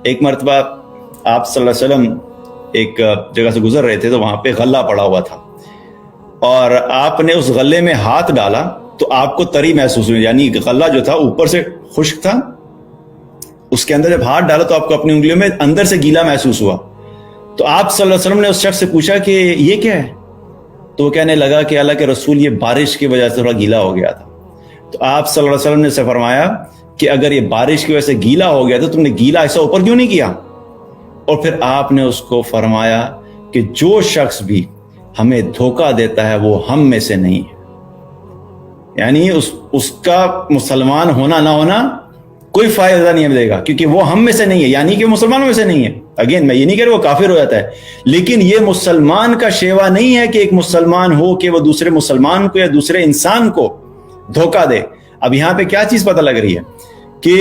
ایک مرتبہ آپ صلی اللہ علیہ وسلم ایک جگہ سے گزر رہے تھے تو وہاں پہ غلہ پڑا ہوا تھا اور آپ نے اس غلے میں ہاتھ ڈالا تو آپ کو تری محسوس ہوئی, یعنی غلہ جو تھا اوپر سے خشک تھا, اس کے اندر جب ہاتھ ڈالا تو آپ کو اپنی انگلیوں میں اندر سے گیلا محسوس ہوا. تو آپ صلی اللہ علیہ وسلم نے اس شخص سے پوچھا کہ یہ کیا ہے؟ تو وہ کہنے لگا کہ اللہ کے رسول یہ بارش کی وجہ سے تھوڑا گیلا ہو گیا تھا. تو آپ صلی اللہ علیہ وسلم نے اسے فرمایا کہ اگر یہ بارش کی وجہ سے گیلا ہو گیا تو تم نے گیلا ایسا اوپر کیوں نہیں کیا؟ اور پھر آپ نے اس کو فرمایا کہ جو شخص بھی ہمیں دھوکہ دیتا ہے وہ ہم میں سے نہیں ہے. یعنی اس کا مسلمان ہونا نہ ہونا کوئی فائدہ نہیں دے گا, کیونکہ وہ ہم میں سے نہیں ہے, یعنی کہ مسلمانوں میں سے نہیں ہے. اگین میں یہ نہیں کہہ رہا وہ کافر ہو جاتا ہے, لیکن یہ مسلمان کا شیوا نہیں ہے کہ ایک مسلمان ہو کہ وہ دوسرے مسلمان کو یا دوسرے انسان کو دھوکہ دے. اب یہاں پہ کیا چیز پتہ لگ رہی ہے کہ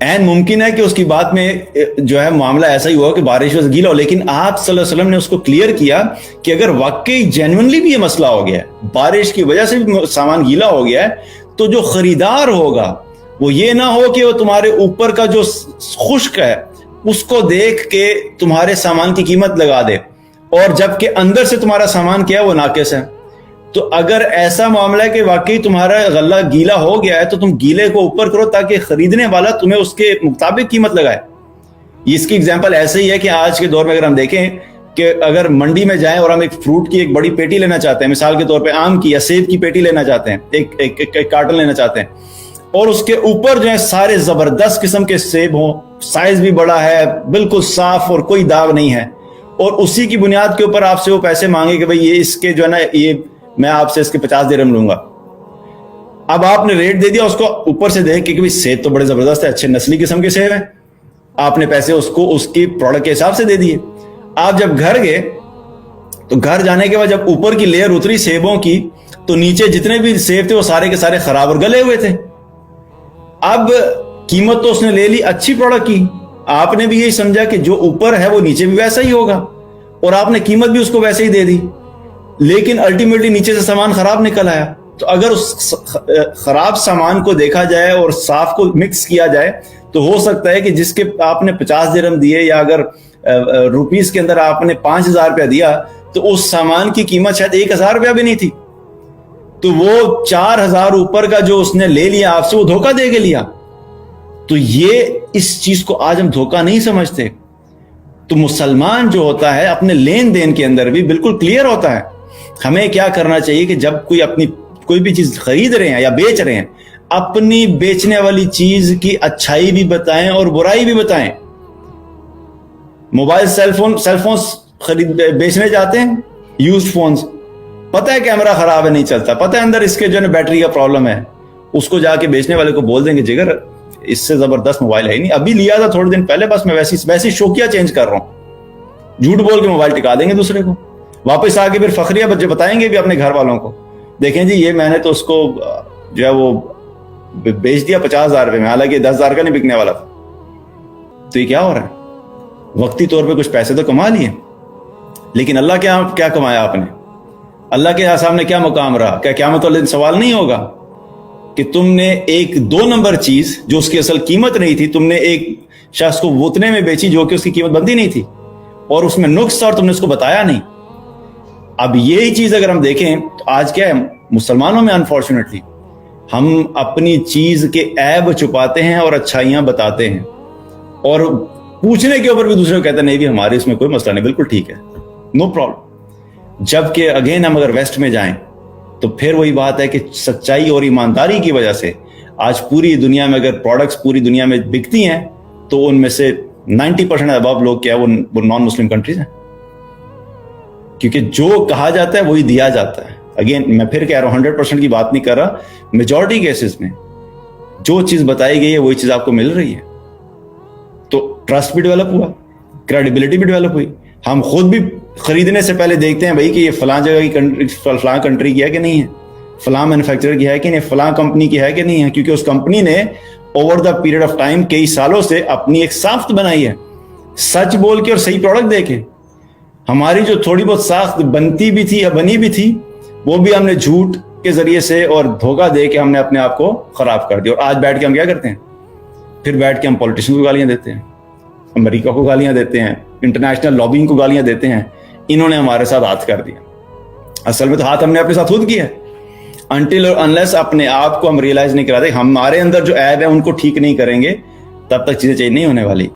عین ممکن ہے کہ اس کی بات میں جو ہے معاملہ ایسا ہی ہوا کہ بارش سے گیلا ہو, لیکن آپ صلی اللہ علیہ وسلم نے اس کو کلیئر کیا کہ اگر واقعی جینوئنلی بھی یہ مسئلہ ہو گیا ہے, بارش کی وجہ سے بھی سامان گیلا ہو گیا ہے, تو جو خریدار ہوگا وہ یہ نہ ہو کہ وہ تمہارے اوپر کا جو خشک ہے اس کو دیکھ کے تمہارے سامان کی قیمت لگا دے, اور جبکہ اندر سے تمہارا سامان کیا ہے وہ ناقص ہے. تو اگر ایسا معاملہ ہے کہ واقعی تمہارا غلہ گیلا ہو گیا ہے تو تم گیلے کو اوپر کرو تاکہ خریدنے والا تمہیں اس کے مطابق قیمت لگائے. اس کی ایگزامپل ایسے ہی ہے کہ آج کے دور میں اگر ہم دیکھیں کہ اگر منڈی میں جائیں اور ہم ایک فروٹ کی ایک بڑی پیٹی لینا چاہتے ہیں, مثال کے طور پہ آم کی یا سیب کی پیٹی لینا چاہتے ہیں, ایک کارٹن لینا چاہتے ہیں, اور اس کے اوپر جو ہے سارے زبردست قسم کے سیب ہوں, سائز بھی بڑا ہے, بالکل صاف اور کوئی داغ نہیں ہے, اور اسی کی بنیاد کے اوپر آپ سے وہ پیسے مانگے کہ بھئی یہ اس کے جو ہے نا یہ میں آپ سے اس کے 50 درہم لوں گا. اب آپ نے ریٹ دے دیا, اس کو اوپر سے دیکھ کہ سیب تو بڑے زبردست ہے, اچھے نسلی قسم کے سیب ہیں, آپ نے پیسے اس کو اس کی پروڈکٹ کے حساب سے دے دیے. آپ جب گھر گئے تو گھر جانے کے بعد جب اوپر کی لیئر اتری سیبوں کی تو نیچے جتنے بھی سیب تھے وہ سارے کے سارے خراب اور گلے ہوئے تھے. اب قیمت تو اس نے لے لی اچھی پروڈکٹ کی, آپ نے بھی یہی سمجھا کہ جو اوپر ہے وہ نیچے بھی ویسا ہی ہوگا, اور آپ نے قیمت بھی اس کو ویسے ہی دے دی, لیکن الٹیمیٹلی نیچے سے سامان خراب نکل آیا. تو اگر اس خراب سامان کو دیکھا جائے اور صاف کو مکس کیا جائے تو ہو سکتا ہے کہ جس کے آپ نے 50 درہم دیے, یا اگر روپیز کے اندر آپ نے 5000 روپیہ دیا, تو اس سامان کی قیمت شاید 1000 روپیہ بھی نہیں تھی, تو وہ 4000 اوپر کا جو اس نے لے لیا آپ سے وہ دھوکہ دے کے لیا. تو یہ اس چیز کو آج ہم دھوکہ نہیں سمجھتے. تو مسلمان جو ہوتا ہے اپنے لین دین کے اندر بھی بالکل کلیئر ہوتا ہے. ہمیں کیا کرنا چاہیے کہ جب کوئی بھی چیز خرید رہے ہیں یا بیچ رہے ہیں, اپنی بیچنے والی چیز کی اچھائی بھی بتائیں اور برائی بھی بتائیں. موبائل سیل فونز بیچنے جاتے ہیں, یوزڈ فونز, پتہ ہے کیمرہ خراب ہے نہیں چلتا, پتہ ہے اندر اس کے جو ہے بیٹری کا پرابلم ہے, اس کو جا کے بیچنے والے کو بول دیں گے جگر اس سے زبردست موبائل ہے ہی نہیں, ابھی لیا تھا تھوڑے دن پہلے, بس میں ویسی شوکیا چینج کر رہا ہوں. جھوٹ بول کے موبائل ٹکا دیں گے دوسرے کو, واپس آ کے پھر فخریہ بچے بتائیں گے بھی اپنے گھر والوں کو, دیکھیں جی یہ میں نے تو اس کو جو ہے وہ بیچ دیا 50,000 روپے میں, حالانکہ 10,000 کا نہیں بکنے والا تھا. تو یہ کیا ہو رہا ہے؟ وقتی طور پہ کچھ پیسے تو کما لیے, لیکن اللہ کیا کمایا آپ نے؟ اللہ کے سامنے کیا مقام رہا؟ کیا قیامت والے دن سوال نہیں ہوگا کہ تم نے ایک 2 نمبر چیز جو اس کی اصل قیمت نہیں تھی, تم نے ایک شخص کو اتنے میں بیچی جو کہ اس کی قیمت بنتی نہیں تھی, اور اس میں نقص اور تم نے اس کو بتایا نہیں. اب یہی چیز اگر ہم دیکھیں تو آج کیا ہے مسلمانوں میں, انفارچونیٹلی ہم اپنی چیز کے عیب چھپاتے ہیں اور اچھائیاں بتاتے ہیں, اور پوچھنے کے اوپر بھی دوسرے کو کہتے ہیں نہیں بھی ہمارے اس میں کوئی مسئلہ نہیں, بالکل ٹھیک ہے, نو پرابلم. جبکہ اگین ہم اگر ویسٹ میں جائیں تو پھر وہی بات ہے کہ سچائی اور ایمانداری کی وجہ سے آج پوری دنیا میں اگر پروڈکٹس پوری دنیا میں بکتی ہیں تو ان میں سے 90% ابو لوگ کیا وہ نان مسلم کنٹریز ہیں, کیونکہ جو کہا جاتا ہے وہی دیا جاتا ہے. اگین میں پھر کہہ رہا ہوں 100% کی بات نہیں کر رہا, میجورٹی کیسز میں جو چیز بتائی گئی ہے وہی چیز آپ کو مل رہی ہے. تو ٹرسٹ بھی ڈیولپ ہوا, کریڈیبلٹی بھی ڈیولپ ہوئی. ہم خود بھی خریدنے سے پہلے دیکھتے ہیں بھائی کہ یہ فلاں جگہ کی فلاں کنٹری کی ہے کہ نہیں ہے, فلاں مینوفیکچرر کی ہے کہ نہیں, فلاں کمپنی کی ہے کہ نہیں ہے, کیونکہ اس کمپنی نے over the period of time کئی سالوں سے اپنی ایک ساخت بنائی ہے, سچ بول کے اور صحیح پروڈکٹ دے کے. ہماری جو تھوڑی بہت ساخت بنتی بھی تھی یا بنی بھی تھی وہ بھی ہم نے جھوٹ کے ذریعے سے اور دھوکہ دے کے ہم نے اپنے آپ کو خراب کر دیا. اور آج بیٹھ کے ہم کیا کرتے ہیں, پھر بیٹھ کے ہم پولیٹیشین کو گالیاں دیتے ہیں, امریکہ کو گالیاں دیتے ہیں, انٹرنیشنل لابنگ کو گالیاں دیتے ہیں. انہوں نے ہمارے ساتھ ہاتھ کر دیا. اصل میں تو ہاتھ ہم نے اپنے ساتھ خود کیا ہے. انٹل اور انلیس اپنے آپ کو ہم ریئلائز نہیں کراتے, ہمارے اندر جو عیب ہے ان کو ٹھیک نہیں کریں گے, تب تک چیزیں چینج نہیں ہونے والی.